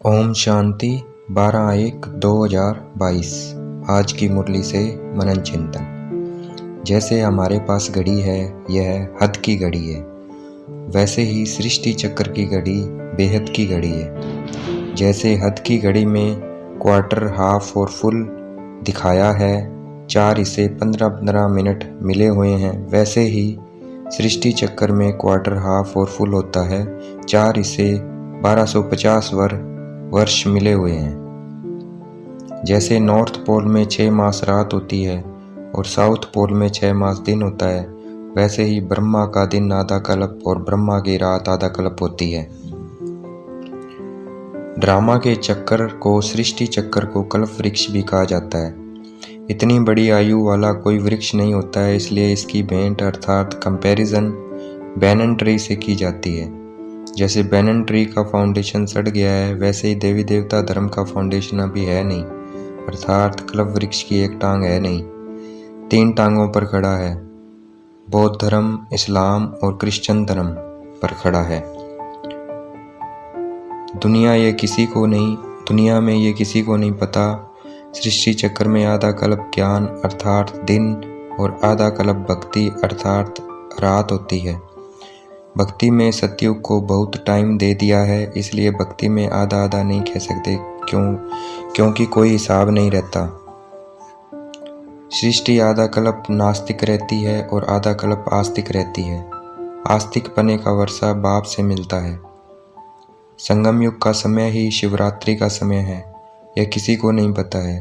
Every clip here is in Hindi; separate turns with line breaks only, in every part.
ओम शांति 12/1/2022। आज की मुरली से मनन चिंतन। जैसे हमारे पास घड़ी है, यह हद की घड़ी है, वैसे ही सृष्टि चक्र की घड़ी बेहद की घड़ी है। जैसे हद की घड़ी में क्वार्टर, हाफ और फुल दिखाया है, 4 हिस्से 15-15 मिनट मिले हुए हैं, वैसे ही सृष्टि चक्र में क्वार्टर, हाफ और फुल होता है, 4 हिस्से 1250 वर्ष मिले हुए हैं। जैसे नॉर्थ पोल में 6 मास रात होती है और साउथ पोल में 6 मास दिन होता है, वैसे ही ब्रह्मा का दिन आधा कल्प और ब्रह्मा की रात आधा कल्प होती है। ड्रामा के चक्कर को, सृष्टि चक्कर को कल्प वृक्ष भी कहा जाता है। इतनी बड़ी आयु वाला कोई वृक्ष नहीं होता है, इसलिए इसकी भेंट अर्थात कंपैरिजन बैनन ट्री से की जाती है। जैसे बैनन ट्री का फाउंडेशन सड़ गया है, वैसे ही देवी देवता धर्म का फाउंडेशन अभी है नहीं, अर्थात कल्प वृक्ष की एक टांग है नहीं, 3 टांगों पर खड़ा है। बौद्ध धर्म, इस्लाम और क्रिश्चियन धर्म पर खड़ा है। दुनिया में ये किसी को नहीं पता। सृष्टि चक्र में आधा कल्प ज्ञान अर्थात दिन और आधा कल्प भक्ति अर्थात रात होती है। भक्ति में सतयुग को बहुत टाइम दे दिया है, इसलिए भक्ति में आधा आधा नहीं कह सकते, क्योंकि कोई हिसाब नहीं रहता। सृष्टि आधा कल्प नास्तिक रहती है और आधा कल्प आस्तिक रहती है। आस्तिक पने का वर्षा बाप से मिलता है। संगम युग का समय ही शिवरात्रि का समय है, यह किसी को नहीं पता है।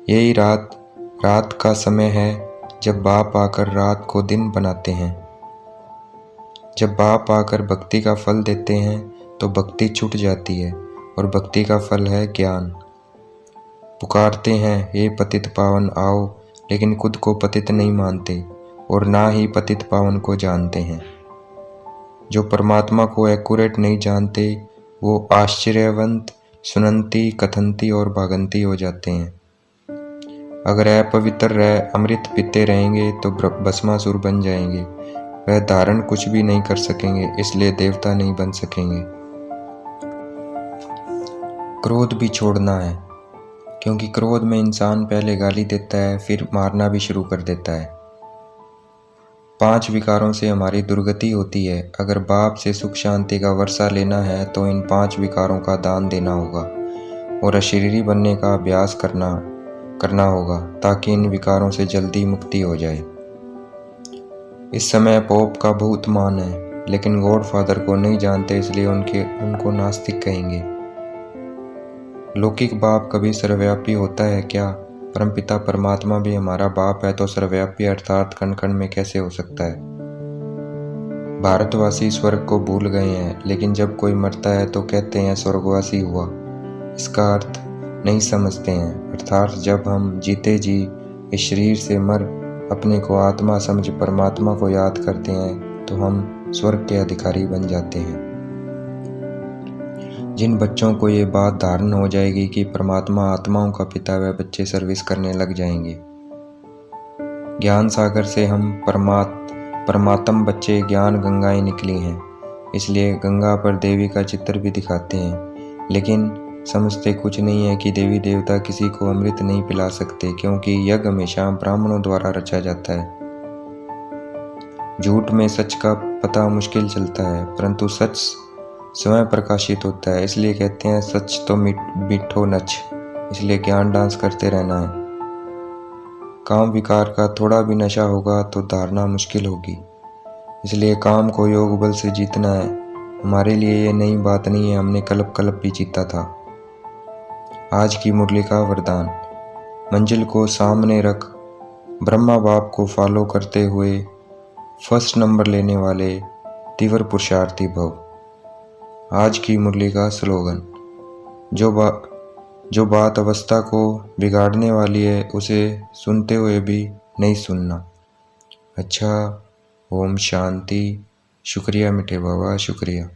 यही रात का समय है जब बाप आकर रात को दिन बनाते हैं। जब बाप आकर भक्ति का फल देते हैं तो भक्ति छूट जाती है और भक्ति का फल है ज्ञान। पुकारते हैं, हे पतित पावन आओ, लेकिन खुद को पतित नहीं मानते और ना ही पतित पावन को जानते हैं। जो परमात्मा को एक्यूरेट नहीं जानते, वो आश्चर्यवंत सुनंती, कथंती और भागंती हो जाते हैं। अगर अपवित्र रह अमृत पीते रहेंगे तो भस्मासुर बन जाएंगे। वह धारण कुछ भी नहीं कर सकेंगे, इसलिए देवता नहीं बन सकेंगे। क्रोध भी छोड़ना है, क्योंकि क्रोध में इंसान पहले गाली देता है, फिर मारना भी शुरू कर देता है। 5 विकारों से हमारी दुर्गति होती है। अगर बाप से सुख शांति का वर्षा लेना है तो इन 5 विकारों का दान देना होगा और अशरीरी बनने का अभ्यास करना होगा, ताकि इन विकारों से जल्दी मुक्ति हो जाए। इस समय पोप का बहुत मान है, लेकिन गॉड फादर को नहीं जानते, इसलिए उनको नास्तिक कहेंगे। लौकिक बाप कभी सर्वव्यापी होता है क्या? परमपिता परमात्मा भी हमारा बाप है, तो सर्वव्यापी अर्थात कण कण में कैसे हो सकता है? भारतवासी स्वर्ग को भूल गए हैं, लेकिन जब कोई मरता है तो कहते हैं स्वर्गवासी हुआ। इसका अर्थ नहीं समझते हैं। अर्थात जब हम जीते जी इस शरीर से मर अपने को आत्मा समझ परमात्मा को याद करते हैं, तो हम स्वर्ग के अधिकारी बन जाते हैं। जिन बच्चों को ये बात धारण हो जाएगी कि परमात्मा आत्माओं का पिता, वह बच्चे सर्विस करने लग जाएंगे। ज्ञान सागर से हम परमात्म बच्चे ज्ञान गंगाएं निकली हैं, इसलिए गंगा पर देवी का चित्र भी दिखाते हैं, लेकिन समझते कुछ नहीं है कि देवी देवता किसी को अमृत नहीं पिला सकते, क्योंकि यज्ञ हमेशा ब्राह्मणों द्वारा रचा जाता है। झूठ में सच का पता मुश्किल चलता है, परंतु सच स्वयं प्रकाशित होता है, इसलिए कहते हैं सच तो मीठो नच। इसलिए ज्ञान डांस करते रहना है। काम विकार का थोड़ा भी नशा होगा तो धारणा मुश्किल होगी, इसलिए काम को योग बल से जीतना है। हमारे लिए ये नई बात नहीं है, हमने कल्प भी जीता था। आज की मुरली का वरदान। मंजिल को सामने रख ब्रह्मा बाप को फॉलो करते हुए फर्स्ट नंबर लेने वाले तीव्र पुरुषार्थी भव। आज की मुरली का स्लोगन। जो बात अवस्था को बिगाड़ने वाली है, उसे सुनते हुए भी नहीं सुनना। अच्छा, ओम शांति। शुक्रिया मीठे बाबा, शुक्रिया।